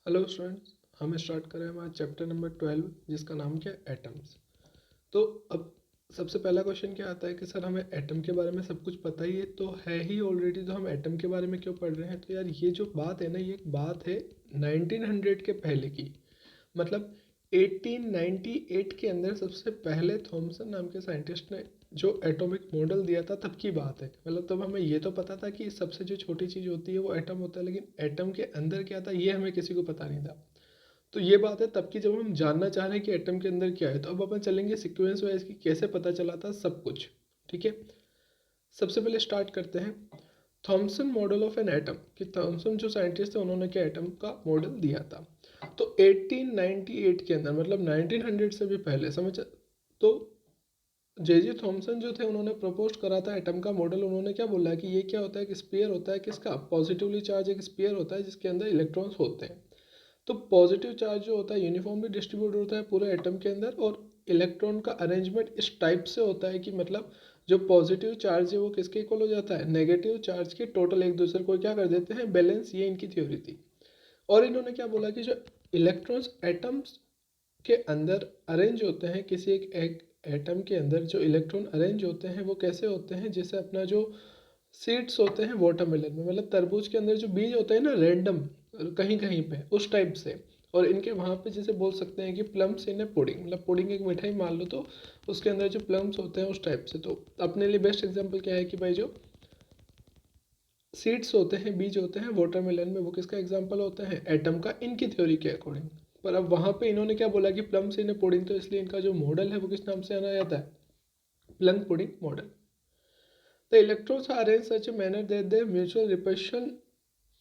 Hello students, हम start कर रहे हैं हमारा चैप्टर नंबर 12 जिसका नाम क्या है एटम्स। तो अब सबसे पहला क्वेश्चन क्या आता है कि सर हमें एटम के बारे में सब कुछ पता ही है तो है ही ऑलरेडी, तो हम एटम के बारे में क्यों पढ़ रहे हैं। तो यार ये जो बात है ना, ये एक बात है 1900 के पहले की। मतलब 1898 के अंदर सबसे पहले थॉमसन नाम के साइंटिस्ट ने जो एटॉमिक मॉडल दिया था तब की बात है। मतलब तब हमें ये तो पता था कि सबसे जो छोटी चीज़ होती है वो एटम होता है, लेकिन एटम के अंदर क्या था ये हमें किसी को पता नहीं था। तो ये बात है तब की, जब हम जानना चाह रहे हैं कि एटम के अंदर क्या है। तो अब अपन चलेंगे सीक्वेंस वाइज कि कैसे पता चला था सब कुछ। ठीक है, सबसे पहले स्टार्ट करते हैं Thompson model of an atom, कि थॉमसन जो साइंटिस्ट थे उन्होंने क्या एटम का मॉडल दिया था। तो 1898 के अंदर, मतलब 1900 से भी पहले समझ, तो जे थॉमसन जो थे उन्होंने प्रपोज करा था एटम का मॉडल। उन्होंने क्या बोला कि ये क्या होता है कि स्फीयर होता है, किसका पॉजिटिवली चार्ज एक स्फीयर होता है जिसके अंदर इलेक्ट्रॉन्स होते हैं। तो पॉजिटिव चार्ज जो होता है यूनिफॉर्मली डिस्ट्रीब्यूट होता है पूरे एटम के अंदर, और इलेक्ट्रॉन का अरेंजमेंट इस टाइप से होता है कि मतलब जो पॉजिटिव चार्ज है वो किसके इक्वल हो जाता है, नेगेटिव चार्ज के टोटल एक दूसरे को क्या कर देते हैं, बैलेंस। ये इनकी थ्योरी थी। और इन्होंने क्या बोला कि जो इलेक्ट्रॉन्स एटम्स के अंदर अरेंज होते हैं, किसी एक एटम के अंदर जो इलेक्ट्रॉन अरेंज होते हैं वो कैसे होते हैं, जैसे अपना जो सीड्स होते हैं वाटरमेलन में, मतलब तरबूज के अंदर जो बीज होते हैं ना रैंडम कहीं कहीं पे, उस टाइप से। और इनके वहाँ पे जैसे बोल सकते हैं कि प्लम्स इन ए पुडिंग, मतलब पुडिंग एक मिठाई मान लो, तो उसके अंदर जो प्लम्स होते हैं उस टाइप से। तो अपने लिए बेस्ट एग्जांपल क्या है कि भाई जो सीड्स होते हैं, बीज होते हैं वाटरमेलन में, वो किसका एग्जांपल होता है, एटम का, इनकी थ्योरी के अकॉर्डिंग। पर अब वहाँ पे इन्होंने क्या बोला कि प्लम्स इन ए पुडिंग, तो इसलिए इनका जो मॉडल है वो किस नाम से आना जाता है, plum pudding model. The electrons are arranged such a manner that their mutual repulsion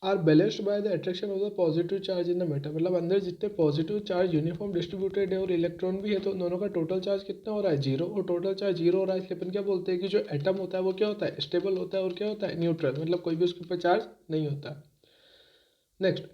are balanced by the attraction of the positive charge in the matter। मतलब अंदर जितने पॉजिटिव चार्ज यूनिफॉर्म डिस्ट्रीब्यूटेड है और इलेक्ट्रॉन भी है, तो दोनों का टोटल चार्ज कितना हो रहा है, जीरो। और टोटल चार्ज जीरो हो रहा है, इसलिए अपन क्या बोलते हैं कि जो एटम होता है वो क्या होता है, स्टेबल होता है, और क्या होता है, न्यूट्रल, मतलब कोई भी उसके ऊपर चार्ज नहीं होता। Next,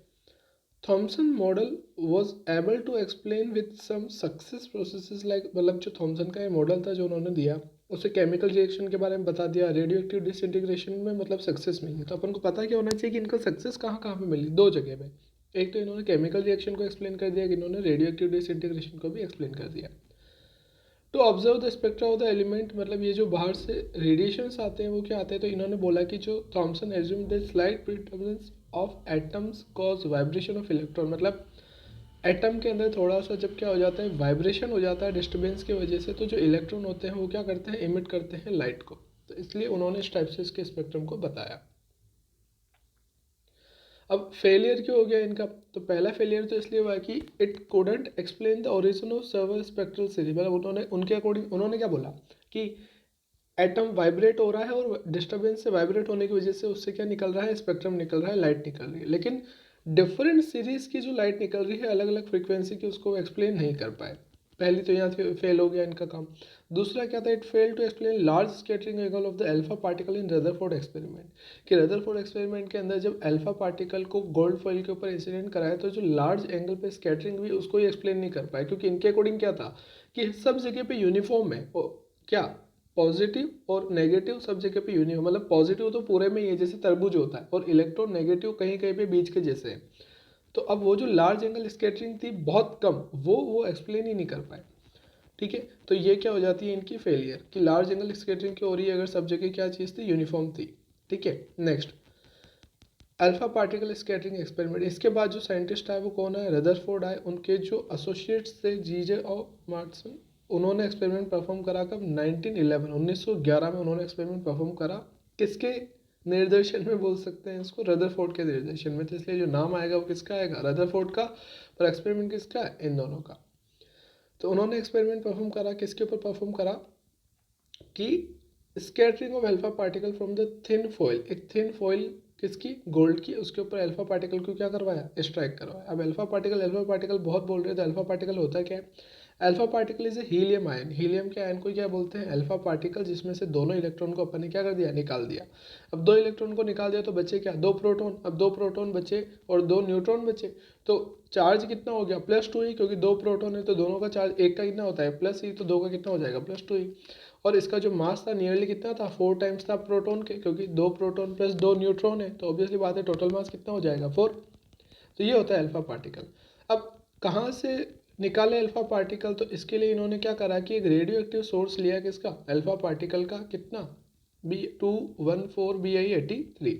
Thomson model was able to explain with some success processes like, मतलब जो थॉमसन का ये मॉडल था जो उन्होंने दिया, उसे केमिकल रिएक्शन के बारे में बता दिया, रेडियो एक्टिव डिसइंटीग्रेशन में मतलब सक्सेस मिली। तो अपन को पता क्या होना चाहिए कि इनको सक्सेस कहाँ कहाँ पे मिली, दो जगह पे। एक तो इन्होंने केमिकल रिएक्शन को एक्सप्लेन कर दिया, कि इन्होंने रेडियो एक्टिव डिसइंटीग्रेशन को भी एक्सप्लेन कर दिया। To observe the spectra of the element, मतलब ये जो बाहर से रेडिएशंस आते हैं वो क्या आते हैं, तो इन्होंने बोला कि जो Thomson assumed the slight predominance of atoms cause vibration of electron, मतलब एटम के अंदर थोड़ा सा जब क्या हो जाता है, वाइब्रेशन हो जाता है डिस्टर्बेंस की वजह से, तो जो इलेक्ट्रॉन होते हैं वो क्या करते हैं, इमिट करते हैं लाइट को। तो इसलिए उन्होंने इस टाइप से इसके स्पेक्ट्रम को बताया। अब फेलियर क्यों हो गया इनका, तो पहला फेलियर तो इसलिए हुआ कि it couldn't explain the origin of server spectral series. मतलब उन्होंने उनके अकॉर्डिंग उन्होंने क्या बोला कि एटम वाइब्रेट हो रहा है, और डिस्टर्बेंस से वाइब्रेट होने की वजह से उससे क्या निकल रहा है, स्पेक्ट्रम निकल रहा है, लाइट निकल रही है। लेकिन डिफरेंट सीरीज की जो लाइट निकल रही है अलग अलग फ्रीक्वेंसी की, उसको एक्सप्लेन नहीं कर पाए। पहली तो यहाँ से फेल हो गया इनका काम। दूसरा क्या था, it fail to explain large scattering angle of the alpha particle in Rutherford experiment. कि रदरफोर्ड एक्सपेरिमेंट के अंदर जब अल्फा पार्टिकल को गोल्ड फॉइल के ऊपर इंसिडेंट कराया, तो जो लार्ज एंगल पे स्कैटरिंग हुई उसको ही एक्सप्लेन नहीं कर पाए, क्योंकि इनके अकॉर्डिंग क्या था कि सब जगह पे यूनिफॉर्म है, क्या पॉजिटिव और नेगेटिव सब जगह पे यूनिफॉर्म, मतलब पॉजिटिव तो पूरे में ही है जैसे तरबूज होता है, और इलेक्ट्रॉन नेगेटिव कहीं कहीं पे बीच के जैसे है। तो अब वो जो लार्ज एंगल स्कैटरिंग थी बहुत कम, वो एक्सप्लेन ही नहीं कर पाए। ठीक है, तो ये क्या हो जाती है इनकी फेलियर, कि लार्ज एंगल स्कैटरिंग क्यों हो रही है अगर सब जगह क्या चीज़ थी, यूनिफॉर्म थी। ठीक है, next, alpha particle scattering experiment. इसके बाद जो साइंटिस्ट आए वो कौन है, रदरफोर्ड आए, उनके जो एसोसिएट्स थे जीजे और मार्टसन, उन्होंने एक्सपेरिमेंट परफॉर्म करा कब, 1911 1911 में उन्होंने एक्सपेरिमेंट परफॉर्म करा। किसके निर्देशन में बोल सकते हैं इसको, रदरफोर्ड के निर्देशन में। तो इसलिए जो नाम आएगा वो किसका आएगा, रदरफोर्ड का। पर एक्सपेरिमेंट किसका है, इन दोनों का। तो उन्होंने एक्सपेरिमेंट परफॉर्म करा, किसके ऊपर परफॉर्म करा, कि scattering of alpha particle from the thin foil, एक थिन फॉइल किसकी, गोल्ड की, उसके ऊपर अल्फा पार्टिकल को क्या करवाया, स्ट्राइक करवाया। अब अल्फा पार्टिकल बहुत बोल रहे थे। अल्फा पार्टिकल होता क्या है, alpha particle is a helium ion. Helium के आयन को क्या बोलते हैं, अल्फा पार्टिकल, जिसमें से दोनों इलेक्ट्रॉन को अपन ने क्या कर दिया, निकाल दिया। अब दो इलेक्ट्रॉन को निकाल दिया तो बचे क्या, दो प्रोटॉन। अब दो प्रोटॉन बचे और दो न्यूट्रॉन बचे, तो चार्ज कितना हो गया, +2 ही, क्योंकि दो प्रोटॉन है तो दोनों का चार्ज, एक का कितना होता है प्लस ही, तो दो का कितना हो जाएगा, +2 ही। और इसका जो मास था नियरली कितना था, 4 टाइम्स था प्रोटॉन के, क्योंकि दो प्रोटॉन प्लस दो न्यूट्रॉन है, तो ऑब्वियसली बात है टोटल मास कितना हो जाएगा, 4। तो ये होता है अल्फा पार्टिकल। अब कहाँ से निकाले अल्फा पार्टिकल, तो इसके लिए इन्होंने क्या करा कि एक रेडियो एक्टिव सोर्स लिया किसका, अल्फा पार्टिकल का, कितना B214Bi83।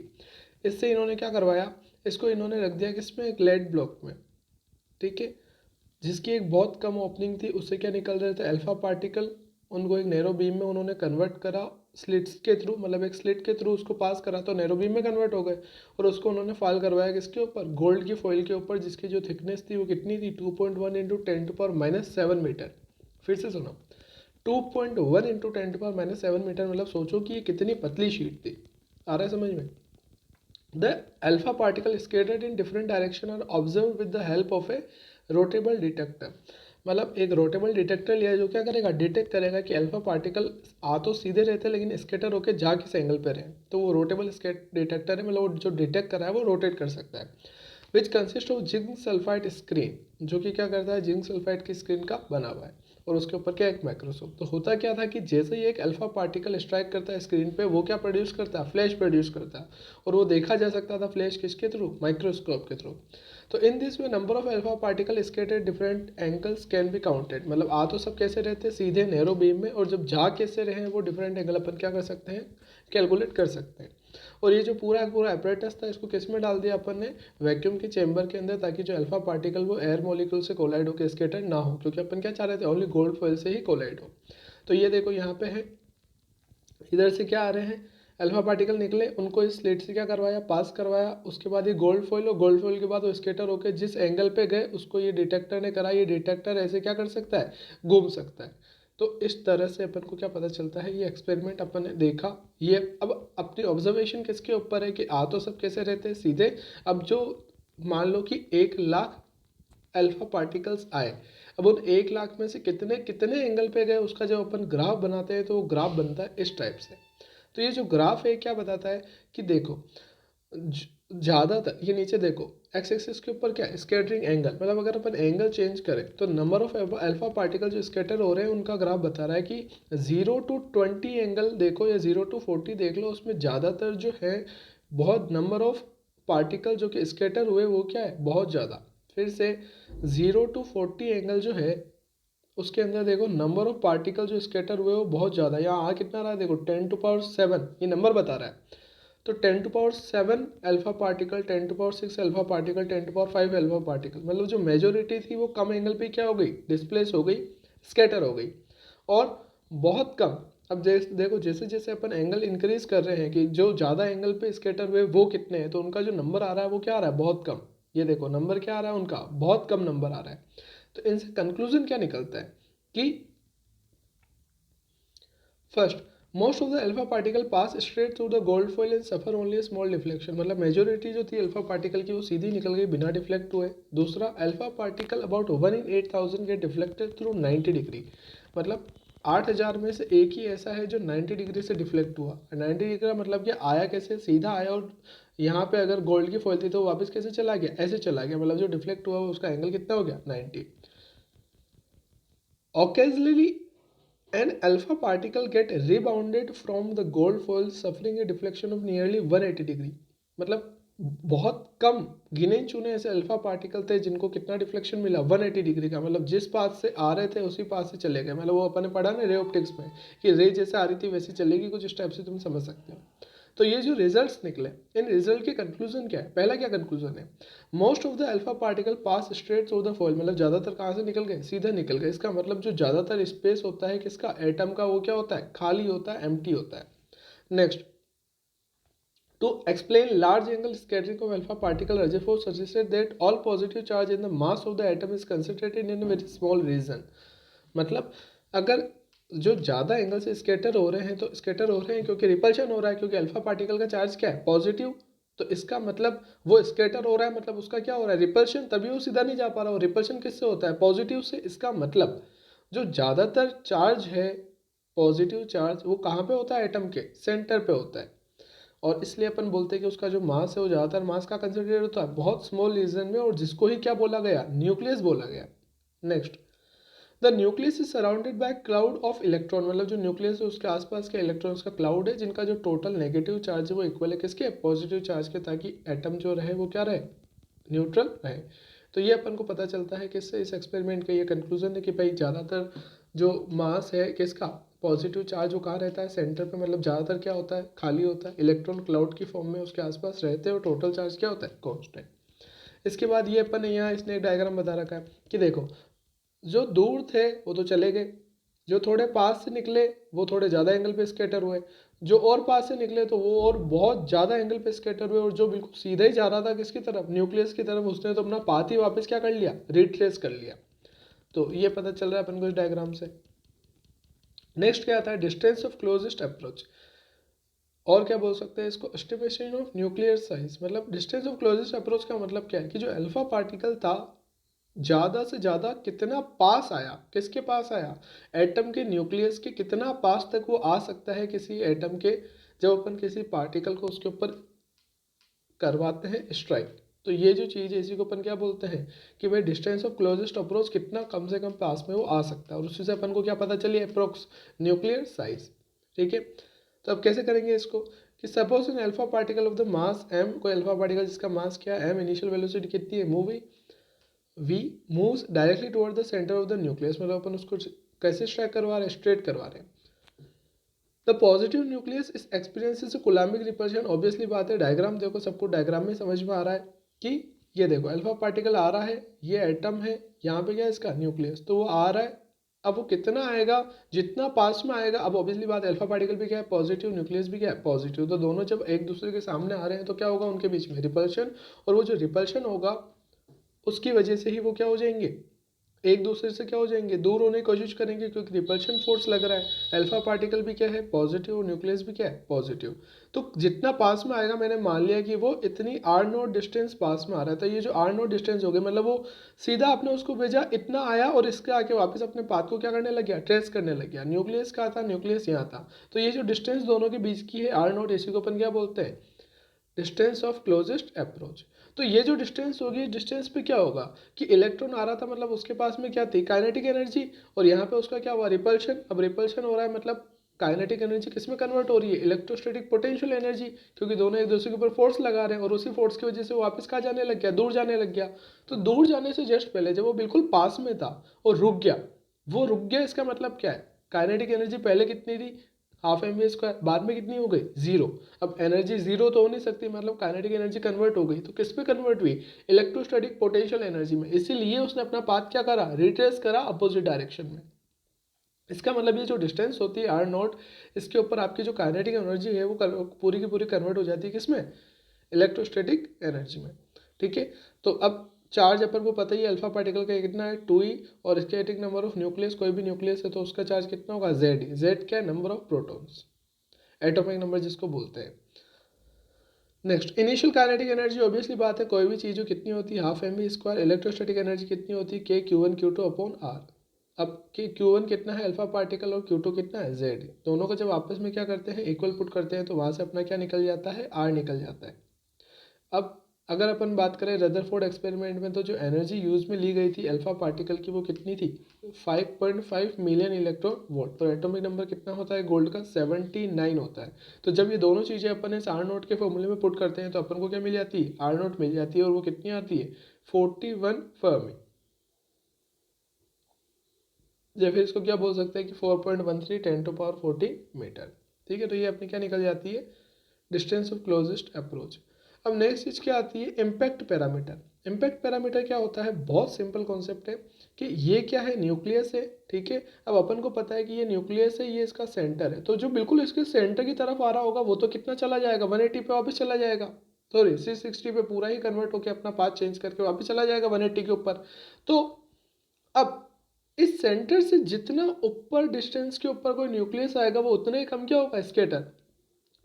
इससे इन्होंने क्या करवाया, इसको इन्होंने रख दिया किसमें, एक लेड ब्लॉक में, ठीक है, जिसकी एक बहुत कम ओपनिंग थी। उससे क्या निकल रहे थे, अल्फा पार्टिकल। उनको एक नैरो बीम में उन्होंने कन्वर्ट करा स्लिट्स के थ्रू, मतलब एक स्लिट के थ्रू उसको पास करा तो नैरो बीम में कन्वर्ट हो गए। और उसको उन्होंने फॉल करवाया किसके ऊपर, गोल्ड की फॉइल के ऊपर, जिसकी जो थिकनेस थी वो कितनी थी, 2.1 इंटू 10⁻⁷ मीटर। फिर से सुनो, 2.1 इंटू 10⁻⁷ मीटर, मतलब सोचो कि ये कितनी पतली शीट थी। आ रहा है समझ में। The alpha particle scattered in different direction are observed with the help of a rotatable detector. मतलब एक रोटेबल डिटेक्टर लिया जो क्या करेगा, डिटेक्ट करेगा कि अल्फा पार्टिकल आ तो सीधे रहते हैं लेकिन स्केटर होकर जा किस एंगल पे रहे। तो वो रोटेबल डिटेक्टर है, मतलब वो जो डिटेक्ट कर रहा है वो रोटेट कर सकता है। Which consist of zinc sulphide screen, जो कि क्या करता है, जिंक सल्फाइड की स्क्रीन का बना हुआ है। और उसके ऊपर क्या, एक माइक्रोस्कोप। तो होता क्या था कि जैसे ही एक अल्फा पार्टिकल स्ट्राइक करता है स्क्रीन पे, वो क्या प्रोड्यूस करता है, फ्लैश प्रोड्यूस करता है। और वो देखा जा सकता था फ्लैश किसके थ्रू, माइक्रोस्कोप के थ्रू। तो in this way number of alpha particle scattered different angles can be counted. मतलब आ तो सब कैसे रहते हैं, सीधे नैरो बीम में, और जब जा कैसे रहे हैं वो डिफरेंट एंगल अपन क्या कर सकते हैं, कैलकुलेट कर सकते हैं। और ये जो पूरा पूरा एपरेटस था इसको किस में डाल दिया अपन ने, वैक्यूम के चेंबर के अंदर, ताकि जो अल्फा पार्टिकल वो एयर मॉलिक्यूल से कोलाइड होकर स्कैटर ना हो, क्योंकि अपन क्या चाह रहे थे, ओनली गोल्ड फॉइल से ही कोलाइड हो। तो ये देखो यहाँ पे है, इधर से क्या आ रहे हैं, अल्फा पार्टिकल निकले, उनको इस स्लिट से क्या करवाया, पास करवाया। उसके बाद ये गोल्ड फॉइल, और गोल्ड फॉइल के बाद वो स्केटर होकर जिस एंगल पे गए उसको ये डिटेक्टर ने करा। ये डिटेक्टर ऐसे क्या कर सकता है, घूम सकता है। तो इस तरह से अपन को क्या पता चलता है, ये एक्सपेरिमेंट अपन ने देखा। ये अब अपनी ऑब्जर्वेशन किसके ऊपर है कि आ तो सब कैसे रहते हैं सीधे। अब जो मान लो कि 1 लाख अल्फा पार्टिकल्स आए, अब उन 1 लाख में से कितने कितने एंगल पे गए, उसका जब अपन ग्राफ बनाते हैं तो वो ग्राफ बनता है इस टाइप से। तो ये जो ग्राफ है क्या बताता है कि देखो, ज़्यादातर ये नीचे देखो, एक्स एक्सिस के ऊपर क्या, स्कैटरिंग एंगल, मतलब अगर अपन एंगल चेंज करें तो नंबर ऑफ अल्फा पार्टिकल जो स्कैटर हो रहे हैं उनका ग्राफ बता रहा है कि 0 to 20 एंगल देखो या 0 to 40 देख लो, उसमें ज़्यादातर जो है बहुत नंबर ऑफ पार्टिकल जो कि स्कैटर हुए वो क्या है, बहुत ज़्यादा। फिर से 0 to 40 एंगल जो है उसके अंदर देखो नंबर ऑफ पार्टिकल जो स्कैटर हुए वो बहुत ज़्यादा। यहाँ आ कितना रहा है देखो, 10⁻⁷ ये नंबर बता रहा है। तो 10⁻⁷ alpha particle, 10⁻⁶ alpha particle, 10⁻⁵ alpha particle, मतलब जो मेजोरिटी थी वो कम एंगल पे क्या हो गई, डिस्प्लेस हो गई, स्कैटर हो गई। और बहुत कम, अब जैसे देखो जैसे जैसे अपन एंगल इंक्रीज कर रहे हैं कि जो ज़्यादा एंगल पे स्कैटर हुए वो कितने हैं, तो उनका जो नंबर आ रहा है वो क्या आ रहा है, बहुत कम। ये देखो नंबर क्या आ रहा है उनका, बहुत कम नंबर आ रहा है। तो इनसे कंक्लूजन क्या निकलता है कि first, most of the alpha particle pass straight through the gold foil and suffer only small deflection, मतलब मेजोरिटी जो थी अल्फा पार्टिकल की वो सीधी निकल गई बिना डिफ्लेक्ट हुए। दूसरा, alpha particle about 1 in 8,000 get deflected through 90 degree, मतलब 8,000 में से एक ही ऐसा है जो 90 डिग्री से डिफ्लेक्ट हुआ। 90 डिग्री का मतलब कि आया कैसे, सीधा आया, और यहाँ पे अगर गोल्ड की फॉइल थी तो वापस कैसे चला गया, ऐसे चला गया, मतलब जो डिफ्लेक्ट हुआ उसका एंगल कितना हो गया, 90। Occasionally, an alpha particle get rebounded from the gold foil suffering a deflection of nearly 180 degree, मतलब बहुत कम गिने चुने ऐसे अल्फा पार्टिकल थे जिनको कितना डिफ्लेक्शन मिला, 180 डिग्री का, मतलब जिस पाथ से आ रहे थे उसी पाथ से चले गए। मतलब वो अपन ने पढ़ा ना रे ऑप्टिक्स में कि रे जैसे आ रही थी वैसी चलेगी, कुछ इस टाइप से तुम समझ सकते हो। तो ये जो रिजल्ट्स निकले, इन रिजल्ट के कंक्लूजन क्या है, पहला क्या कंक्लूजन है, most of the alpha particle pass straight through the foil, मतलब ज़्यादातर कहाँ से निकल गए, सीधे निकल गए। इसका मतलब जो ज़्यादातर स्पेस होता है किसका, एटम का, वो क्या होता है, खाली होता है, एम्प्टी होता है। Next, to explain large angle scattering of alpha particle, Rutherford suggested that all positive charge in the mass of the atom is concentrated in a very small region, मतलब अगर जो ज़्यादा एंगल से स्कैटर हो रहे हैं तो स्कैटर हो रहे हैं क्योंकि रिपल्शन हो रहा है, क्योंकि अल्फा पार्टिकल का चार्ज क्या है, पॉजिटिव। तो इसका मतलब वो स्कैटर हो रहा है, मतलब उसका क्या हो रहा है, रिपल्शन, तभी वो सीधा नहीं जा पा रहा हो। रिपल्शन किससे होता है, पॉजिटिव से। इसका मतलब जो ज़्यादातर चार्ज है, पॉजिटिव चार्ज, वो कहाँ पे होता है, एटम के सेंटर पे होता है। और इसलिए अपन बोलते हैं कि उसका जो मास है वो ज़्यादातर मास का कंसिडर होता है बहुत स्मॉल रीजन में, और जिसको ही क्या बोला गया, न्यूक्लियस बोला गया। Next, the nucleus is surrounded by cloud of electron, मतलब जो न्यूक्लियस है उसके आसपास के इलेक्ट्रॉन्स का क्लाउड है, जिनका जो टोटल नेगेटिव चार्ज है वो इक्वल है किसके, पॉजिटिव चार्ज के, ताकि एटम जो रहे वो क्या रहे, न्यूट्रल रहे। तो ये अपन को पता चलता है किससे, इस एक्सपेरिमेंट का ये कंक्लूजन है कि भाई ज़्यादातर जो मास है किसका, पॉजिटिव चार्ज वो कहाँ रहता है, सेंटर पे, मतलब ज़्यादातर क्या होता है, खाली होता है, इलेक्ट्रॉन क्लाउड की फॉर्म में उसके आसपास रहते हैं और टोटल चार्ज क्या होता है, कांस्टेंट। इसके बाद ये अपन ने यहाँ इसने एक डायग्राम बता रखा है कि देखो जो दूर थे वो तो चले गए, जो थोड़े पास से निकले वो थोड़े ज़्यादा एंगल पे स्कैटर हुए, जो और पास से निकले तो वो और बहुत ज़्यादा एंगल पे स्कैटर हुए, और जो बिल्कुल सीधा ही जा रहा था किसकी तरफ, न्यूक्लियस की तरफ, उसने तो अपना पाथ ही वापस क्या कर लिया, रिट्रेस कर लिया। तो ये पता चल रहा है अपन को इस डायग्राम से। नेक्स्ट क्या आता है, डिस्टेंस ऑफ क्लोजेस्ट अप्रोच, और क्या बोल सकते हैं इसको, एस्टिमेशन ऑफ न्यूक्लियर साइज। मतलब डिस्टेंस ऑफ क्लोजेस्ट अप्रोच का मतलब क्या है कि जो अल्फा पार्टिकल था ज़्यादा से ज़्यादा कितना पास आया, किसके पास आया, एटम के न्यूक्लियस के कितना पास तक वो आ सकता है किसी एटम के, जब अपन किसी पार्टिकल को उसके ऊपर करवाते हैं स्ट्राइक। तो ये जो चीज़ है इसी को अपन क्या बोलते हैं कि भाई डिस्टेंस ऑफ क्लोजेस्ट अप्रोच कितना कम से कम पास में वो आ सकता है, और उसी से अपन को क्या पता चली, अप्रोक्स न्यूक्लियर साइज। ठीक है, तो अब कैसे करेंगे इसको कि suppose in alpha particle of the mass M, कोई अल्फा पार्टिकल जिसका मास क्या है एम, इनिशियल वेलोसिटी कितनी है movie V, moves directly toward the center of the nucleus. मतलब अपन उसको कैसे स्ट्राइक करवा रहे हैं, स्ट्रेट करवा रहे हैं। द पॉजिटिव न्यूक्लियस इस एक्सपीरियंस कोलम्बिक रिपल्शन, ऑब्वियसली बात है, डायग्राम देखो, सबको डायग्राम में समझ में आ रहा है कि ये देखो अल्फा पार्टिकल आ रहा है, ये एटम है, यहाँ पे क्या है इसका न्यूक्लियस, तो वो आ रहा है। अब वो कितना आएगा, जितना पास में आएगा, अब ऑब्वियसली बात अल्फा पार्टिकल भी क्या है पॉजिटिव, न्यूक्लियस भी क्या है पॉजिटिव, तो दोनों जब एक दूसरे के सामने आ रहे हैं तो क्या होगा उनके बीच में रिपल्शन, और वो जो रिपल्शन होगा उसकी वजह से ही वो क्या हो जाएंगे, एक दूसरे से क्या हो जाएंगे, दूर होने की कोशिश करेंगे, क्योंकि रिपल्शन फोर्स लग रहा है। अल्फा पार्टिकल भी क्या है पॉजिटिव, और न्यूक्लियस भी क्या है पॉजिटिव। तो जितना पास में आएगा, मैंने मान लिया कि वो इतनी आर नोट डिस्टेंस पास में आ रहा था, ये जो आर नोट डिस्टेंस हो गया, मतलब वो सीधा आपने उसको भेजा, इतना आया, और इसके आके वापस अपने पाथ को क्या करने लग गया, ट्रेस करने लग गया। न्यूक्लियस कहाँ था, न्यूक्लियस यहाँ था, तो ये जो डिस्टेंस दोनों के बीच की है आर नोट, इसी को अपन क्या बोलते हैं, डिस्टेंस ऑफ क्लोजेस्ट अप्रोच। तो ये जो डिस्टेंस होगी, डिस्टेंस पे क्या होगा कि इलेक्ट्रॉन आ रहा था, मतलब उसके पास में क्या थी, काइनेटिक एनर्जी, और यहाँ पे उसका क्या हुआ, रिपल्शन। अब रिपल्शन हो रहा है, मतलब काइनेटिक एनर्जी किस में कन्वर्ट हो रही है, इलेक्ट्रोस्टैटिक पोटेंशियल एनर्जी, क्योंकि दोनों एक दूसरे के ऊपर फोर्स लगा रहे हैं, और उसी फोर्स की वजह से वो वापस कहाँ जाने लग गया, दूर जाने लग गया। तो दूर जाने से जस्ट पहले जब वो बिल्कुल पास में था और रुक गया, वो रुक गया, इसका मतलब क्या है, काइनेटिक एनर्जी पहले कितनी थी, हाफ एम वी स्क्वायर, बाद में कितनी हो गई, जीरो। अब एनर्जी जीरो तो हो नहीं सकती, मतलब काइनेटिक एनर्जी कन्वर्ट हो गई, तो किस पे कन्वर्ट हुई, इलेक्ट्रोस्टैटिक पोटेंशियल एनर्जी में। इसीलिए उसने अपना पाथ क्या करा, रिट्रेस करा अपोजिट डायरेक्शन में। इसका मतलब ये जो डिस्टेंस होती है आर नॉट, इसके ऊपर आपकी जो काइनेटिक एनर्जी है वो पूरी की पूरी कन्वर्ट हो जाती है किसमें, इलेक्ट्रोस्टैटिक एनर्जी में। ठीक है, तो अब चार्ज अपन को पता ही है अल्फा पार्टिकल का कितना है 2e, और स्टैटिक नंबर ऑफ न्यूक्लियस, कोई भी न्यूक्लियस है तो उसका चार्ज कितना होगा, जेड। जेड क्या है, number of protons, atomic number जिसको बोलते हैं। Next initial kinetic energy, obviously बात है कोई भी चीज़ जो कितनी होती है half M V square, electrostatic energy कितनी होती है के Q1 Q2 अपॉन आर। अब के Q1 कितना है अल्फा पार्टिकल, और Q2 कितना है जेड, दोनों को जब आपस में क्या करते हैं इक्वल पुट करते हैं, तो वहाँ से अपना क्या निकल जाता है, आर निकल जाता है। अब अगर अपन बात करें रदरफोर्ड एक्सपेरिमेंट में, तो जो एनर्जी यूज में ली गई थी अल्फा पार्टिकल की वो कितनी थी, 5.5 मिलियन इलेक्ट्रॉन वोल्ट। तो एटॉमिक नंबर कितना होता है गोल्ड का, 79 होता है। तो जब ये दोनों चीज़ें अपन इस आर नोट के फॉर्मूले में पुट करते हैं तो अपन को क्या मिल जाती है, आर नोट मिल जाती है, और वो कितनी आती है 41 फर्मी, या फिर इसको क्या बोल सकते हैं कि 4.13 10⁻40 मीटर। ठीक है, तो ये अपनी क्या निकल जाती है, डिस्टेंस ऑफ क्लोजेस्ट अप्रोच। अब नेक्स्ट चीज क्या आती है, इम्पैक्ट पैरामीटर। इम्पैक्ट पैरामीटर क्या होता है, बहुत सिंपल कॉन्सेप्ट है कि ये क्या है, न्यूक्लियस है। ठीक है, अब अपन को पता है कि ये न्यूक्लियस है, ये इसका सेंटर है, तो जो बिल्कुल इसके सेंटर की तरफ आ रहा होगा वो तो कितना चला जाएगा, 180 पे वापस चला जाएगा, सॉरी 360 पे पूरा ही कन्वर्ट होकर अपना पाथ चेंज करके वापस चला जाएगा 180 के ऊपर। तो अब इस सेंटर से जितना ऊपर डिस्टेंस के ऊपर कोई न्यूक्लियस आएगा वो उतना ही कम क्या होगा, स्केटर।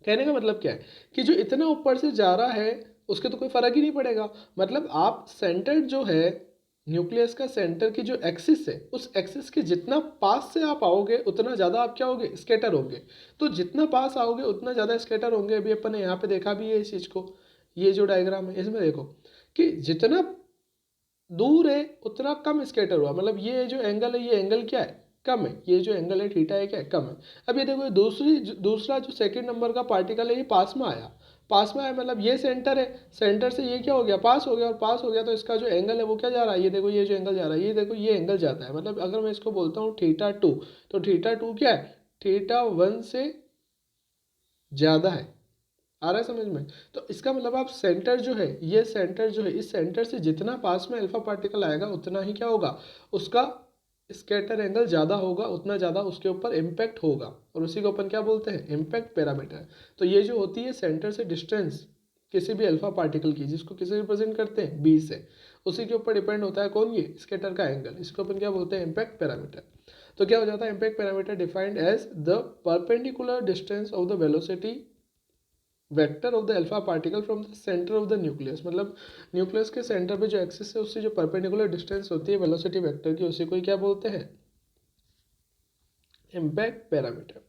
कहने का मतलब क्या है कि जो इतना ऊपर से जा रहा है उसके तो कोई फर्क ही नहीं पड़ेगा। मतलब आप सेंटर जो है न्यूक्लियस का, सेंटर की जो एक्सिस है उस एक्सिस के जितना पास से आप आओगे उतना ज़्यादा आप क्या होगे, स्केटर होंगे। तो जितना पास आओगे उतना ज़्यादा स्केटर होंगे। अभी अपन ने यहाँ पे देखा भी है इस चीज़ को, ये जो डायग्राम है इसमें देखो कि जितना दूर है उतना कम स्केटर हुआ। मतलब ये जो एंगल है ये एंगल क्या है, कम है, ये जो एंगल है थीटा है क्या है, कम है। अब ये देखो दूसरा जो सेकंड नंबर का पार्टिकल है ये पास में आया, पास में आया, मतलब ये सेंटर है, सेंटर से ये क्या हो गया, पास हो गया, और पास हो गया तो इसका जो एंगल है वो क्या जा रहा है, ये देखो ये जो एंगल जा रहा है, ये देखो ये एंगल जाता है। मतलब अगर मैं इसको बोलता हूँ θ2, तो θ2 क्या है, θ1 से ज़्यादा है। आ रहा है समझ में? तो इसका मतलब आप सेंटर जो है, ये सेंटर जो है, इस सेंटर से जितना पास में अल्फा पार्टिकल आएगा उतना ही क्या होगा, उसका स्कैटर एंगल ज़्यादा होगा, उतना ज़्यादा उसके ऊपर इम्पैक्ट होगा, और उसी को अपन क्या बोलते हैं, इम्पैक्ट पैरामीटर। तो ये जो होती है सेंटर से डिस्टेंस किसी भी अल्फा पार्टिकल की, जिसको किसे रिप्रेजेंट करते हैं, बी से, उसी के ऊपर डिपेंड होता है कौन, ये स्कैटर का एंगल। इसको अपन क्या बोलते हैं, इम्पैक्ट पैरामीटर। तो क्या हो जाता है, impact parameter defined as the perpendicular distance of the velocity vector of the alpha particle from the center of the nucleus. मतलब न्यूक्लियस के सेंटर पे जो एक्सिस है उससे जो परपेंडिकुलर डिस्टेंस होती है वेलोसिटी वेक्टर की, उसी को ही क्या बोलते हैं, इम्पैक्ट पैरामीटर।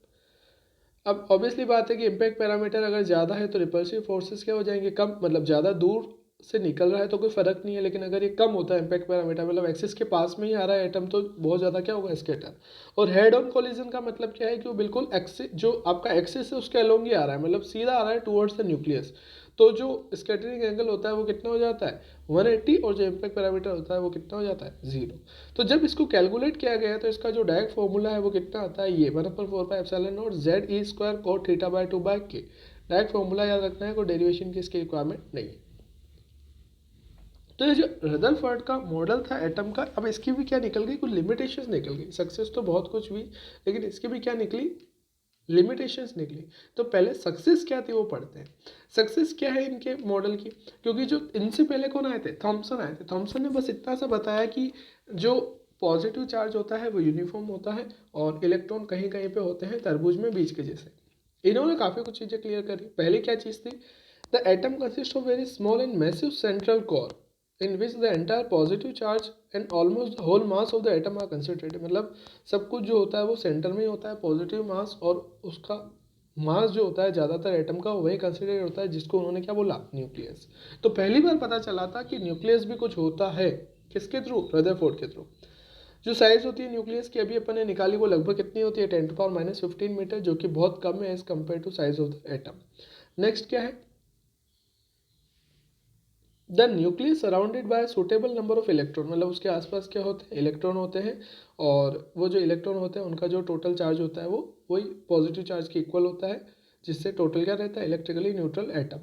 अब ऑब्वियसली बात है कि इम्पैक्ट पैरामीटर अगर ज़्यादा है तो रिपल्सिव फोर्सेस क्या हो जाएंगे, कम, मतलब ज़्यादा दूर से निकल रहा है तो कोई फर्क नहीं है, लेकिन अगर ये कम होता है इम्पैक्ट पैरामीटर, मतलब एक्सिस के पास में ही आ रहा है एटम, तो बहुत ज़्यादा क्या होगा, स्कैटर। और हेड ऑन कोलिजन का मतलब क्या है कि वो बिल्कुल एक्सिस, जो आपका एक्सिस है उसके अलोंग ही आ रहा है, मतलब सीधा आ रहा है टुवर्ड्स द न्यूक्लियस, तो जो स्कैटरिंग एंगल होता है वो कितना हो जाता है, 180, और जो इम्पैक्ट पैरामीटर होता है वो कितना हो जाता है, 0। तो जब इसको कैलकुलेट किया गया तो इसका जो डायरेक्ट फॉर्मूला है वो कितना आता है, ये 1/4πε0 ZE² cot θ/2/k। Direct formula याद रखना है, कोई डेरिवेशन की इसकी रिक्वायरमेंट नहीं है। तो ये जो रदरफोर्ड का मॉडल था एटम का, अब इसकी भी क्या निकल गई, कुछ लिमिटेशंस निकल गई। सक्सेस तो बहुत कुछ हुई, लेकिन इसकी भी क्या निकली, लिमिटेशंस निकली। तो पहले सक्सेस क्या थी वो पढ़ते हैं। सक्सेस क्या है इनके मॉडल की, क्योंकि जो इनसे पहले कौन आए थे, थॉमसन आए थे। थॉमसन ने बस इतना सा बताया कि जो पॉजिटिव चार्ज होता है वो यूनिफॉर्म होता है, और इलेक्ट्रॉन कहीं कहीं पे होते हैं तरबूज में बीज के जैसे। इन्होंने काफ़ी कुछ चीज़ें क्लियर करी। पहले क्या चीज़ थी, the atom consist of very small and massive central core in which the entire positive charge and almost the whole mass of the atom are concentrated। मतलब सब कुछ जो होता है वो सेंटर में ही होता है, पॉजिटिव मास, और उसका मास जो होता है ज़्यादातर एटम का वही कंसिडर होता है, जिसको उन्होंने क्या बोला, न्यूक्लियस। तो पहली बार पता चला था कि न्यूक्लियस भी कुछ होता है, किसके थ्रू, रदरफोर्ड के थ्रू। जो साइज होती है न्यूक्लियस की अभी अपन ने निकाली, वो लगभग कितनी होती है, 10⁻⁻15 मीटर, जो कि बहुत कम है as compare to size of the atom. Next क्या है, the nucleus surrounded by suitable number of electron. मतलब उसके आसपास क्या होते हैं, इलेक्ट्रॉन होते हैं, और वो जो इलेक्ट्रॉन होते हैं उनका जो टोटल चार्ज होता है वो वही पॉजिटिव चार्ज के इक्वल होता है, जिससे टोटल क्या रहता है, electrically neutral atom.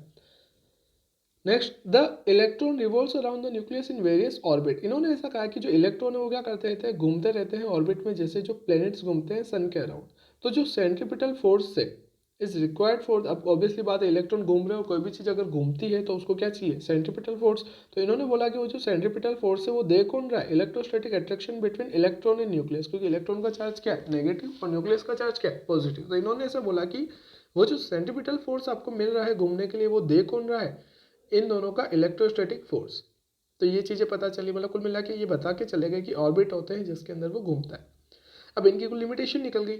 Next, the electron revolves around the nucleus in various orbit. इन्होंने ऐसा कहा कि जो इलेक्ट्रॉन है वो क्या करते रहते हैं, घूमते रहते हैं ऑर्बिट में, जैसे जो प्लैनेट्स घूमते हैं सन के अराउंड। तो जो सेंट्रीपिटल फोर्स से इज रिक्वायर्ड फॉर, अब ऑब्वियसली बात है इलेक्ट्रॉन घूम रहे हो, कोई भी चीज़ अगर घूमती है तो उसको क्या चाहिए, सेंट्रीपिटल फोर्स। तो इन्होंने बोला कि वो जो सेंट्रीपिटल फोर्स है वो दे कौन रहा है, electrostatic attraction between electron and nucleus, क्योंकि इलेक्ट्रॉन का चार्ज क्या है, नेगेटिव, और न्यूक्लियस का चार्ज क्या है, पॉजिटिव। तो इन्होंने ऐसा बोला कि वो जो सेंट्रीपिटल फोर्स आपको मिल रहा है घूमने के लिए, वो दे कौन रहा है, इन दोनों का इलेक्ट्रोस्टैटिक फोर्स। तो ये चीज़ें पता चली, मतलब कुल मिला के ये बता के चले गए कि ऑर्बिट होते हैं जिसके अंदर वो घूमता है। अब इनकी कुछ लिमिटेशन निकल गई।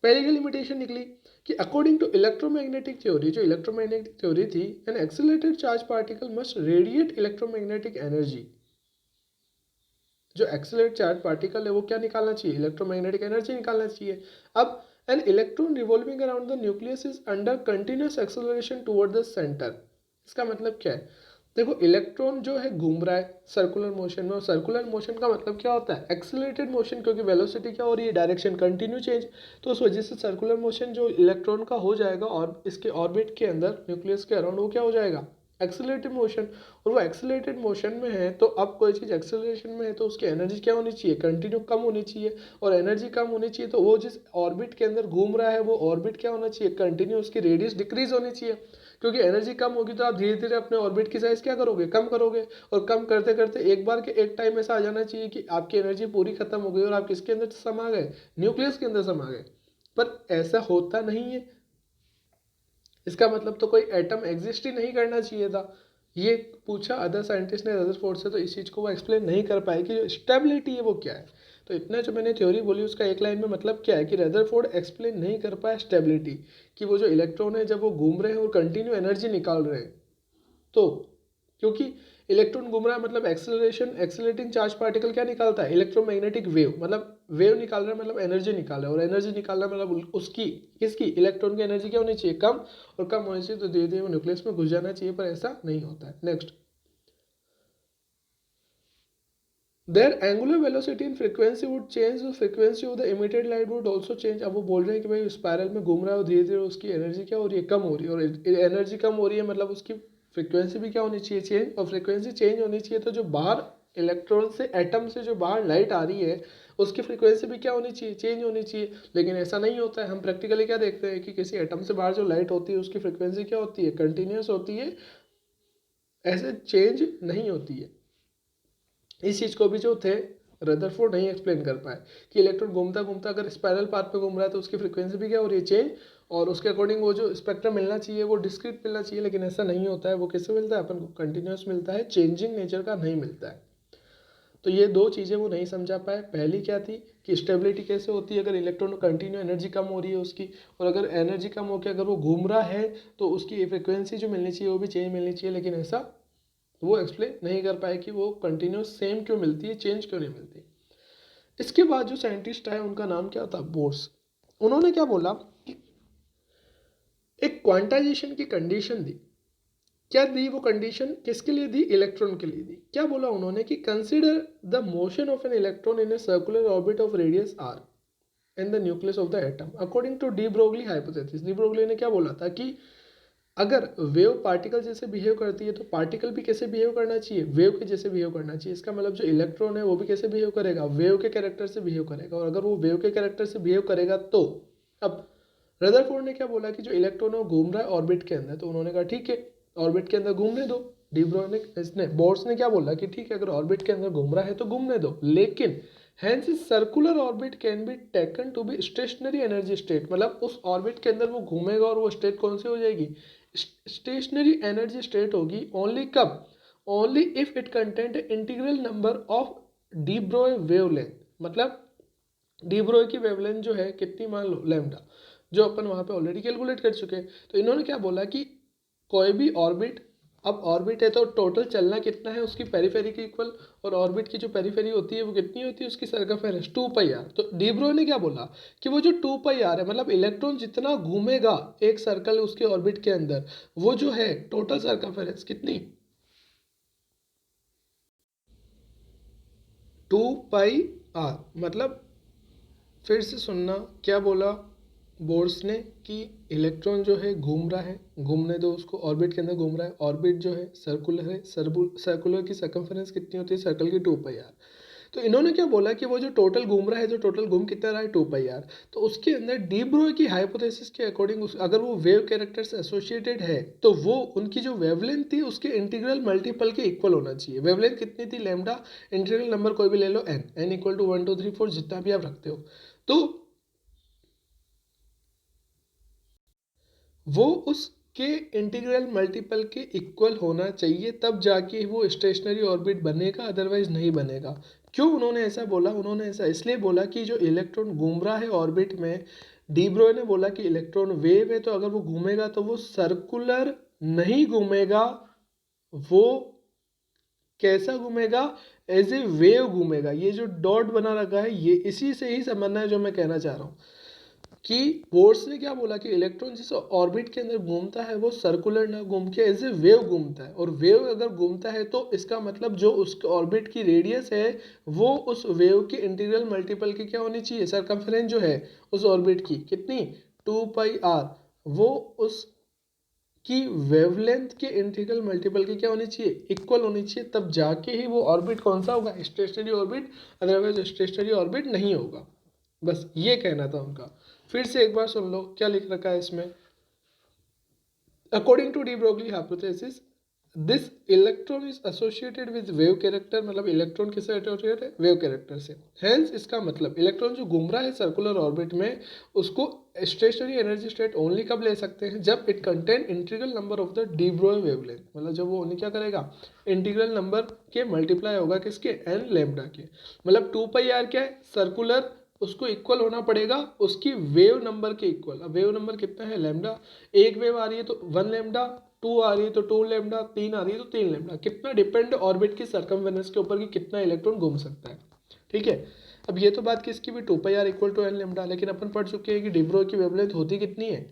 पहले की लिमिटेशन निकली कि अकॉर्डिंग टू इलेक्ट्रोमैग्नेटिक थ्योरी, जो इलेक्ट्रोमैग्नेटिक थ्योरी थी, N accelerated charge particle must radiate electromagnetic energy. जो एक्सेलरेटेड चार्ज पार्टिकल है वो क्या निकालना चाहिए, इलेक्ट्रोमैग्नेटिक एनर्जी निकालना चाहिए। अब an electron revolving around the nucleus is under continuous acceleration toward the centre. इसका मतलब क्या है, देखो इलेक्ट्रॉन जो है घूम रहा है सर्कुलर मोशन में, और सर्कुलर मोशन का मतलब क्या होता है, एक्सेलरेटेड मोशन, क्योंकि वेलोसिटी क्या हो रही है, डायरेक्शन कंटिन्यू चेंज। तो उस वजह से सर्कुलर मोशन जो इलेक्ट्रॉन का हो जाएगा, और इसके ऑर्बिट के अंदर न्यूक्लियस के अराउंड, वो क्या हो जाएगा, एक्सेलरेटेड मोशन। और वो एक्सेलरेटेड मोशन में है, तो अब कोई चीज़ एक्सेलरेशन में है तो उसकी एनर्जी क्या होनी चाहिए, कंटिन्यू कम होनी चाहिए। और एनर्जी कम होनी चाहिए तो वो जिस ऑर्बिट के अंदर घूम रहा है वो ऑर्बिट क्या होना चाहिए, कंटिन्यू, उसकी रेडियस डिक्रीज होनी चाहिए। क्योंकि एनर्जी कम होगी तो आप धीरे धीरे अपने ऑर्बिट की साइज क्या करोगे, कम करोगे। और कम करते करते एक बार के एक टाइम ऐसा आ जाना चाहिए कि आपकी एनर्जी पूरी खत्म हो गई और आप किसके अंदर समा गए, न्यूक्लियस के अंदर समा गए। पर ऐसा होता नहीं है। इसका मतलब तो कोई एटम एग्जिस्ट ही नहीं करना चाहिए था। ये पूछा अदर साइंटिस्ट ने रदरफोर्ड से, तो इस चीज़ को वो एक्सप्लेन नहीं कर पाए कि जो स्टेबिलिटी है वो क्या है। तो इतना जो मैंने थ्योरी बोली उसका एक लाइन में मतलब क्या है कि रदरफोर्ड एक्सप्लेन नहीं कर पाया स्टेबिलिटी, कि वो जो इलेक्ट्रॉन है जब वो घूम रहे हैं और कंटिन्यू एनर्जी निकाल रहे हैं, तो क्योंकि इलेक्ट्रॉन घूम रहा है मतलब एक्सेलरेशन, एक्सेलरेटिंग चार्ज पार्टिकल क्या निकालता है, इलेक्ट्रोमैग्नेटिक वेव, मतलब वेव निकाल रहा है मतलब एनर्जी निकाल रहा है, और एनर्जी निकालना मतलब उसकी किसकी, इलेक्ट्रॉन की एनर्जी क्या होनी चाहिए, कम, और कम होनी चाहिए तो धीरे धीरे न्यूक्लियस में घुस जाना चाहिए, पर ऐसा नहीं होता है। Next, there angular velocity and frequency would change, frequency of the emitted light would also change. अब वो बोल रहे हैं कि भाई स्पायरल में घूम रहा है और धीरे धीरे उसकी एनर्जी क्या हो रही है, कम हो रही है, और एनर्जी कम हो रही है मतलब उसकी फ्रीक्वेंसी भी क्या होनी चाहिए, चेंज, और फ्रीक्वेंसी चेंज होनी चाहिए तो जो बाहर इलेक्ट्रॉन से, एटम से जो बाहर लाइट आ रही है उसकी फ्रीक्वेंसी भी क्या होनी चाहिए, चेंज होनी चाहिए। लेकिन ऐसा नहीं होता है, हम प्रैक्टिकली क्या देखते हैं कि किसी एटम से बाहर जो लाइट होती है उसकी फ्रीक्वेंसी क्या होती है, कंटिन्यूस होती है, ऐसे चेंज नहीं होती है। इस चीज़ को भी जो थे रदरफोर्ड नहीं एक्सप्लेन कर पाए कि इलेक्ट्रॉन घूमता घूमता अगर स्पाइरल पाथ पे घूम रहा है तो उसकी फ्रीक्वेंसी भी क्या हो रही है, चेंज, और उसके अकॉर्डिंग वो जो स्पेक्ट्रम मिलना चाहिए वो डिस्क्रीट मिलना चाहिए, लेकिन ऐसा नहीं होता है। वो किससे मिलता है, अपन को कंटिन्यूस मिलता है, चेंजिंग नेचर का नहीं मिलता है। तो ये दो चीज़ें वो नहीं समझा पाए। पहली क्या थी कि स्टेबिलिटी कैसे होती है अगर इलेक्ट्रॉन कंटिन्यू एनर्जी कम हो रही है उसकी, और अगर एनर्जी कम होकर अगर वो घूम रहा है तो उसकी फ्रिक्वेंसी जो मिलनी चाहिए वो भी चेंज मिलनी चाहिए, लेकिन ऐसा वो एक्सप्लेन नहीं कर पाए कि वो कंटिन्यूस सेम क्यों मिलती है, चेंज क्यों नहीं मिलती। इसके बाद जो साइंटिस्ट आए उनका नाम क्या था, बोर्स। उन्होंने क्या बोला कि एक क्वांटाइजेशन की कंडीशन दी। क्या दी वो कंडीशन, किसके लिए दी, इलेक्ट्रॉन के लिए दी। क्या बोला उन्होंने कि consider the motion of an electron in a circular orbit of radius R in the nucleus of the atom according to de Broglie hypothesis. De Broglie ने क्या बोला था कि अगर वेव पार्टिकल जैसे बिहेव करती है तो पार्टिकल भी कैसे बिहेव करना चाहिए, वेव के जैसे बिहेव करना चाहिए। इसका मतलब जो इलेक्ट्रॉन है वो भी कैसे बिहेव करेगा, वेव के कैरेक्टर से बिहेव करेगा, और अगर वो वेव के कैरेक्टर से बिहेव करेगा तो अब रदरफोर्ड ने क्या बोला कि जो इलेक्ट्रॉन है वो घूम रहा है ऑर्बिट के अंदर, तो उन्होंने कहा ठीक है ऑर्बिट के अंदर घूमने दो। डी ब्रोगली ने, इसने बोर्स ने क्या बोला कि ठीक है अगर ऑर्बिट के अंदर घूम रहा है तो घूमने दो, लेकिन hence circular orbit can be taken to be stationary energy state, मतलब उस ऑर्बिट के अंदर वो घूमेगा और वो स्टेट कौन सी हो जाएगी, स्टेशनरी एनर्जी स्टेट होगी। ओनली कब, only if it content integral number of de Broglie wavelength, मतलब डी ब्रोय की वेवलेंथ जो है कितनी, मान लो लैम्डा, जो अपन वहाँ पे ऑलरेडी कैलकुलेट कर चुके हैं। तो इन्होंने क्या बोला कि कोई भी ऑर्बिट, अब ऑर्बिट है तो टोटल चलना कितना है उसकी पेरीफेरी के इक्वल, और ऑर्बिट की जो पेरीफेरी होती है वो कितनी होती है उसकी सर्कमफेरेंस 2πr। तो डी ब्रोय ने क्या बोला कि वो जो 2πr है मतलब इलेक्ट्रॉन जितना घूमेगा एक सर्कल उसके ऑर्बिट के अंदर, वो जो है टोटल सर्कमफेरेंस कितनी, 2πr। मतलब फिर से सुनना, क्या बोला बोर्स ने कि इलेक्ट्रॉन जो है घूम रहा है, घूमने दो उसको, ऑर्बिट के अंदर घूम रहा है, ऑर्बिट जो है सर्कुलर है, सर्कुलर की सर्कमफेरेंस कितनी होती है सर्कल की, 2πr। तो इन्होंने क्या बोला कि वो जो टोटल घूम रहा है, जो टोटल घूम कितना रहा है 2πr, तो उसके अंदर डी ब्रोय की हाइपोथेसिस के अकॉर्डिंग अगर वो वेव कैरेक्टर से एसोसिएटेड है तो वो उनकी जो वेवलेंथ थी उसके इंटीग्रल मल्टीपल के इक्वल होना चाहिए। वेवलेंथ कितनी थी, लैम्डा, इंटीग्रल नंबर कोई भी ले लो n इक्वल टू 1 2 3 4 जितना भी आप रखते हो, तो वो उसके इंटीग्रल मल्टीपल के इक्वल होना चाहिए, तब जाके वो स्टेशनरी ऑर्बिट बनेगा, अदरवाइज नहीं बनेगा। क्यों उन्होंने ऐसा बोला, उन्होंने ऐसा इसलिए बोला कि जो इलेक्ट्रॉन घूम रहा है ऑर्बिट में, डी ब्रोय ने बोला कि इलेक्ट्रॉन वेव है तो अगर वो घूमेगा तो वो सर्कुलर नहीं घूमेगा, वो कैसा घूमेगा, एज ए वेव घूमेगा। ये जो डॉट बना रखा है ये इसी से ही समझना है जो मैं कहना चाह रहा हूँ कि बोर्स ने क्या बोला कि इलेक्ट्रॉन जिस ऑर्बिट के अंदर घूमता है वो सर्कुलर ना घूम के एज ए वेव घूमता है, और वेव अगर घूमता है तो इसका मतलब जो उसके ऑर्बिट की रेडियस है वो उस वेव के इंटीग्रल मल्टीपल की क्या होनी चाहिए, सर्कमफेरेंस जो है उस ऑर्बिट की कितनी, 2πr, वो उस की वेवलेंथ के इंटीग्रल मल्टीपल की क्या होनी चाहिए, इक्वल होनी चाहिए, तब जाके ही वो ऑर्बिट कौन सा होगा, stationery orbit, otherwise stationery orbit नहीं होगा। बस ये कहना था उनका। फिर से एक बार सुन लो क्या लिख रखा है इसमें, according to de Broglie hypothesis this electron is associated with wave character, मतलब इलेक्ट्रॉन किससे एसोसिएटेड है, वेव कैरेक्टर से। हेंस इसका मतलब इलेक्ट्रॉन जो घूम रहा है सर्कुलर ऑर्बिट में उसको स्टेशनरी एनर्जी स्टेट ओनली कब ले सकते हैं, जब it contain integral number of the de Broglie wavelength, मतलब जब वो ओनली क्या करेगा, इंटीग्रल नंबर के मल्टीप्लाई होगा किसके, एन लैम्डा के। मतलब 2πr क्या है, सर्कुलर, उसको इक्वल होना पड़ेगा उसकी वेव नंबर के इक्वल। अब वेव नंबर कितना है, लैम्डा, एक वेव आ रही है तो 1 लैम्डा, 2 आ रही है तो 2 लैम्डा, 3 आ रही है तो 3 लैम्डा। कितना डिपेंड ऑर्बिट की सर्कमफेरेंस के ऊपर कि कितना इलेक्ट्रॉन घूम सकता है। ठीक है, अब ये तो बात किसकी भी 2 pi r equal to n lambda, लेकिन अपन पढ़ चुके हैं कि डी ब्रोग की वेवलेंथ होती कितनी है,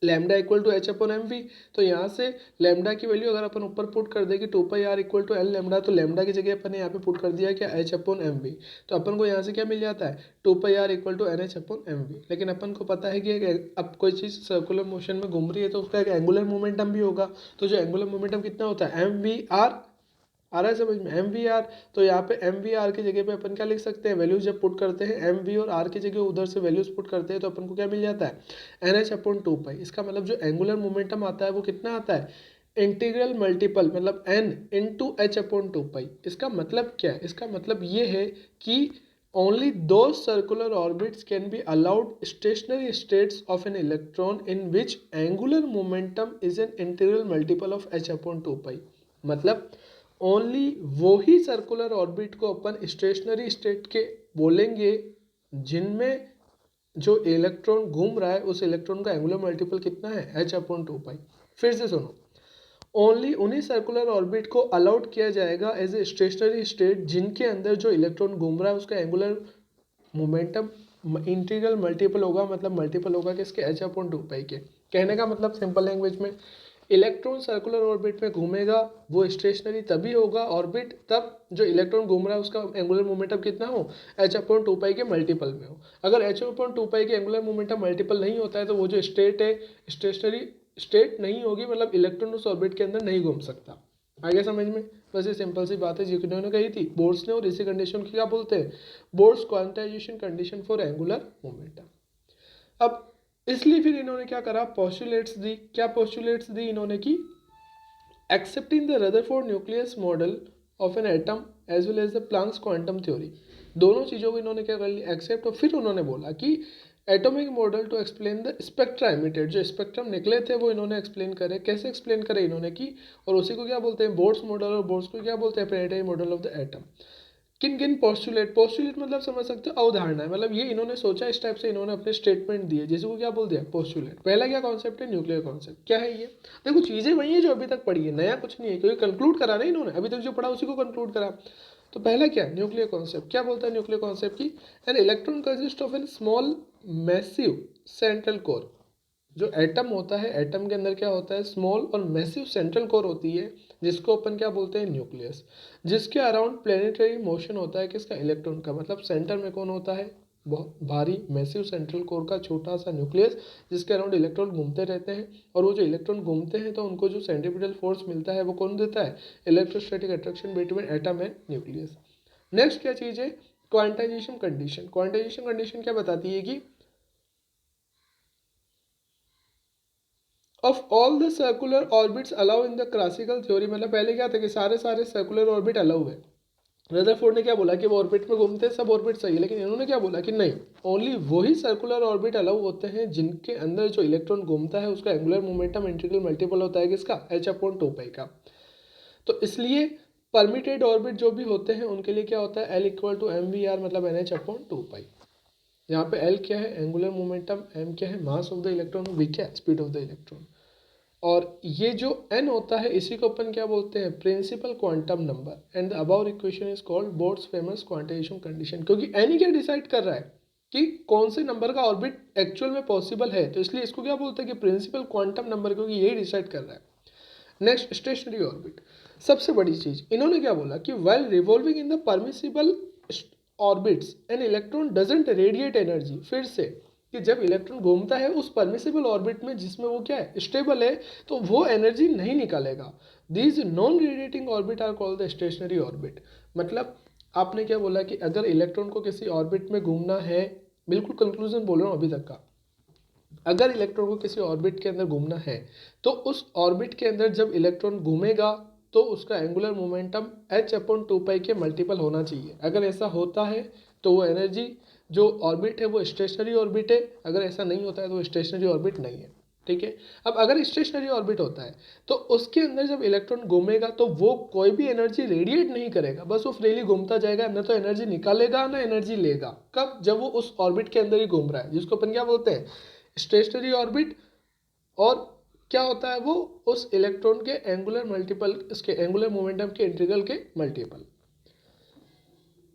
lambda equal to H upon M V. तो यहाँ से लैम्डा की वैल्यू अगर अपन ऊपर पुट कर दें कि 2 pi r equal to l lambda, तो लैम्डा की जगह अपन ने यहाँ पे पुट कर दिया क्या, एच अपॉन एम वी। तो अपन को यहाँ से क्या मिल जाता है, 2 pi r equal to n H upon M v. लेकिन अपन को पता है कि अब कोई चीज़ सर्कुलर मोशन में घूम रही है तो उसका एक एंगुलर मोमेंटम भी होगा। तो जो एंगुलर मोमेंटम कितना होता है, एम वी आर, आ रहा है समझ में, एम वी आर। तो यहाँ पे एम वी आर की जगह पे अपन क्या लिख सकते हैं, वैल्यूज जब पुट करते हैं एम वी और आर की जगह उधर से वैल्यूज पुट करते हैं तो अपन को क्या मिल जाता है, एन एच अपॉन 2 पाई। इसका मतलब जो एंगुलर मोमेंटम आता है वो कितना आता है, इंटीग्रल मल्टीपल मतलब एन इंटू एच अपॉन 2 पाई। इसका मतलब क्या है, इसका मतलब ये है कि only those circular orbits can be allowed stationary states of an electron in which angular momentum is an integral multiple of h upon 2 pi। मतलब ओनली वो ही सर्कुलर ऑर्बिट को अपन स्टेशनरी स्टेट के बोलेंगे जिनमें जो इलेक्ट्रॉन घूम रहा है उस इलेक्ट्रॉन का एंगुलर मल्टीपल कितना है, एच अपॉन 2 पाई। फिर से सुनो, ओनली उन्हीं सर्कुलर ऑर्बिट को अलाउड किया जाएगा एज ए स्टेशनरी स्टेट जिनके अंदर जो इलेक्ट्रॉन घूम रहा है उसका एंगुलर मोमेंटम इंटीग्रल मल्टीपल होगा, मतलब मल्टीपल होगा किसके, एच अपॉन 2 पाई के। कहने का मतलब सिंपल लैंग्वेज में, इलेक्ट्रॉन सर्कुलर ऑर्बिट में घूमेगा वो स्टेशनरी तभी होगा ऑर्बिट तब जो इलेक्ट्रॉन घूम रहा है उसका एंगुलर मोमेंटम कितना हो, एच अपॉन 2 पाई के मल्टीपल में हो। अगर एच अपॉन 2 पाई के एंगुलर मोमेंटम मल्टीपल नहीं होता है तो वो जो स्टेट है स्टेशनरी स्टेट नहीं होगी, मतलब इलेक्ट्रॉन उस ऑर्बिट के अंदर नहीं घूम सकता। आगे समझ में, बस ये सिंपल सी बात है जिन्होंने कही थी बोर्ड्स ने, और इसी कंडीशन की क्या बोलते हैं, boards quantization condition for angular momentum. अब इसलिए फिर इन्होंने क्या करा, पोस्टुलेट्स दी। क्या पोस्टुलेट्स दी इन्होंने की, accepting the Rutherford nucleus model of an atom as well as the Planck's quantum theory. दोनों चीज़ों को इन्होंने क्या कर लिया, एक्सेप्ट। और फिर उन्होंने बोला कि atomic model to explain the spectra emitted, जो स्पेक्ट्रम निकले थे वो इन्होंने एक्सप्लेन करे। कैसे एक्सप्लेन करे इन्होंने की, और उसी को क्या बोलते हैं, बोर्ड्स मॉडल, और बोर्ड्स को क्या बोलते हैं, planetary model of the atom. किन किन पोस्टुलेट, पोस्टुलेट मतलब समझ सकते हो अवधारणा है, मतलब ये इन्होंने सोचा इस टाइप से इन्होंने अपने स्टेटमेंट दिए, जैसे को क्या बोल दिया, पोस्टुलेट। पहला क्या कॉन्सेप्ट है, न्यूक्लियर कॉन्सेप्ट। क्या है ये, देखो चीजें वही है जो अभी तक पढ़ी है, नया कुछ नहीं है, क्योंकि कंक्लूड करा ना इन्होंने, अभी तक जो पढ़ा उसी को कंक्लूड करा। तो पहला क्या, न्यूक्लियर कॉन्सेप्ट। क्या बोलता है न्यूक्लियर कॉन्सेप्ट की, an electron consist of an small massive central core. जो एटम होता है, एटम के अंदर क्या होता है, स्मॉल और मैसिव सेंट्रल कोर होती है जिसको अपन क्या बोलते हैं, न्यूक्लियस। जिसके अराउंड प्लेनेटरी मोशन होता है किसका, इलेक्ट्रॉन का। मतलब सेंटर में कौन होता है, बहुत भारी मैसिव सेंट्रल कोर का छोटा सा न्यूक्लियस जिसके अराउंड इलेक्ट्रॉन घूमते रहते हैं। और वो जो इलेक्ट्रॉन घूमते हैं तो उनको जो सेंट्रीपिटल फोर्स मिलता है वो कौन देता है, electrostatic attraction between atom and nucleus. Next क्या चीज़ है, क्वांटाइजेशन कंडीशन। क्वांटाइजेशन कंडीशन क्या बताती है कि of all the circular orbits allow in the classical theory. मतलब पहले क्या था कि सारे सारे सर्कुलर ऑर्बिट अलाउ है। रदरफोर्ड ने क्या बोला कि वो ऑर्बिट में घूमते हैं, सब ऑर्बिट सही है, लेकिन इन्होंने क्या बोला कि नहीं, ओनली वही सर्कुलर ऑर्बिट अलाउ होते हैं जिनके अंदर जो इलेक्ट्रॉन घूमता है उसका एंगुलर मोमेंटम इंटीग्रल मल्टीपल होता है किसका, एच अपॉन 2 पाई का। तो इसलिए परमिटेड ऑर्बिट जो भी होते हैं उनके लिए क्या होता है, L equal to M V R, मतलब एन एच अपॉन 2 पाई। यहाँ पे एल क्या है, एंगुलर मोमेंटम, एम क्या है, mass of the electron, V क्या है, स्पीड ऑफ द इलेक्ट्रॉन। और ये जो n होता है इसी को अपन क्या बोलते हैं, principal quantum number. And the above equation is called Bohr's famous quantization condition. क्योंकि n ही क्या डिसाइड कर रहा है कि कौन से नंबर का ऑर्बिट एक्चुअल में पॉसिबल है, तो इसलिए इसको क्या बोलते हैं कि प्रिंसिपल क्वांटम नंबर, क्योंकि यही डिसाइड कर रहा है। Next, stationery orbit. सबसे बड़ी चीज इन्होंने क्या बोला कि while revolving in the permissible orbits an electron doesn't radiate energy. फिर से कि जब इलेक्ट्रॉन घूमता है उस परमिसिबल ऑर्बिट में जिसमें वो क्या है, स्टेबल है, तो वो एनर्जी नहीं निकालेगा। These non radiating orbit are called the stationary orbit. मतलब आपने क्या बोला कि अगर इलेक्ट्रॉन को किसी ऑर्बिट में घूमना है, बिल्कुल कंक्लूजन बोल रहा हूँ अभी तक का, अगर इलेक्ट्रॉन को किसी ऑर्बिट के अंदर घूमना है तो उस ऑर्बिट के अंदर जब इलेक्ट्रॉन घूमेगा तो उसका एंगुलर मोमेंटम एच अपॉन 2 पाई के मल्टीपल होना चाहिए। अगर ऐसा होता है तो वो एनर्जी जो ऑर्बिट है वो स्टेशनरी ऑर्बिट है, अगर ऐसा नहीं होता है तो वो स्टेशनरी ऑर्बिट नहीं है। ठीक है, अब अगर स्टेशनरी ऑर्बिट होता है तो उसके अंदर जब इलेक्ट्रॉन घूमेगा तो वो कोई भी एनर्जी रेडिएट नहीं करेगा, बस वो फ्रीली घूमता जाएगा, ना तो एनर्जी निकालेगा ना एनर्जी लेगा। कब, जब वो उस ऑर्बिट के अंदर ही घूम रहा है, जिसको अपन क्या बोलते हैं, स्टेशनरी ऑर्बिट और क्या होता है वो उस इलेक्ट्रॉन के एंगुलर मल्टीपल, इसके एंगुलर मोमेंटम के इंटीग्रल के मल्टीपल।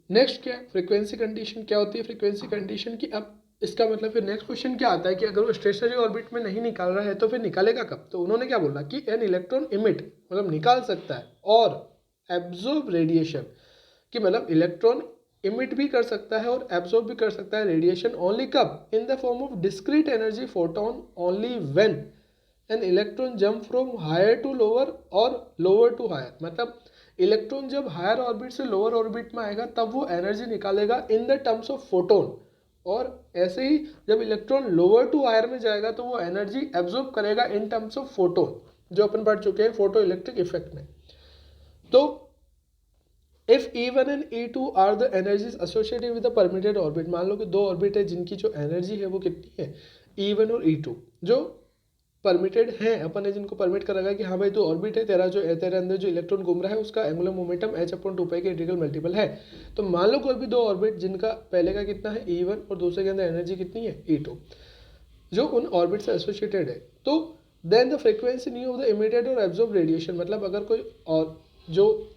नेक्स्ट क्या है फ्रीक्वेंसी कंडीशन। क्या होती है फ्रीक्वेंसी कंडीशन की? अब इसका मतलब फिर नेक्स्ट क्वेश्चन क्या आता है कि अगर वो स्टेशनरी ऑर्बिट में नहीं निकाल रहा है तो फिर निकालेगा कब? तो उन्होंने क्या बोला कि एन इलेक्ट्रॉन इमिट, मतलब निकाल सकता है, और एब्जॉर्ब रेडिएशन, कि मतलब इलेक्ट्रॉन इमिट भी कर सकता है और एब्जॉर्ब भी कर सकता है रेडिएशन। ओनली कब? In the form of discrete energy photon, only when an electron jump from higher to lower और लोअर टू हायर। मतलब इलेक्ट्रॉन जब हायर ऑर्बिट से लोअर ऑर्बिट में आएगा तब वो एनर्जी निकालेगा in the terms of photon, और ऐसे ही जब इलेक्ट्रॉन लोअर टू हायर में जाएगा तो वो एनर्जी एब्जॉर्ब करेगा इन टर्म्स ऑफ फोटोन, जो अपन पढ़ चुके हैं फोटो इलेक्ट्रिक इफेक्ट में। तो if E1 and E2 are the energies associated with the permitted orbit, मान लो कि दो ऑर्बिट है जिनकी जो एनर्जी है वो कितनी है, E1 और E2, जो परमिटेड है, अपन ने जिनको परमिट कर रखा है कि हाँ भाई तो ऑर्बिट है, तेरा अंदर जो इलेक्ट्रॉन घूम रहा है उसका एंगुलर मोमेंटम h/2π के इंटीग्रल मल्टीपल है। तो मान लो कोई भी दो ऑर्बिट जिनका पहले का कितना है E1 और दूसरे के अंदर एनर्जी कितनी है E2, जो उन ऑर्बिट से एसोसिएटेड है, तो then the frequency nu of the emitted और एब्जॉर्ब रेडिएशन, मतलब अगर कोई और जो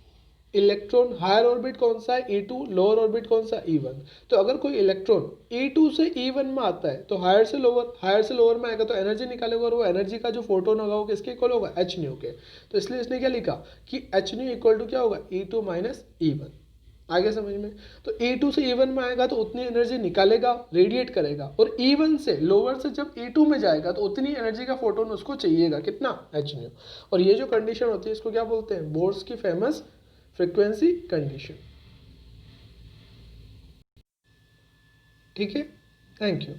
इलेक्ट्रॉन हायर ऑर्बिट कौन सा है E2, लोअर ऑर्बिट कौन सा E1, तो अगर कोई इलेक्ट्रॉन E2 से E1 में आता है तो हायर से लोअर में आएगा तो एनर्जी निकालेगा, और वो एनर्जी का जो फोटोन होगा वो किसके इक्वल होगा? h न्यू के। तो इसलिए इसने क्या लिखा कि h न्यू इक्वल टू क्या होगा? E2 minus E1। आगे समझ में? तो E2 से E1 में आएगा तो उतनी एनर्जी निकालेगा, रेडिएट करेगा, और E1 से लोअर से जब E2 में जाएगा तो उतनी एनर्जी का फोटोन उसको चाहिएगा, कितना? h new. और ये जो कंडीशन होती है इसको क्या बोलते हैं? बोर्स की फेमस फ्रीक्वेंसी कंडीशन। ठीक है, थैंक यू।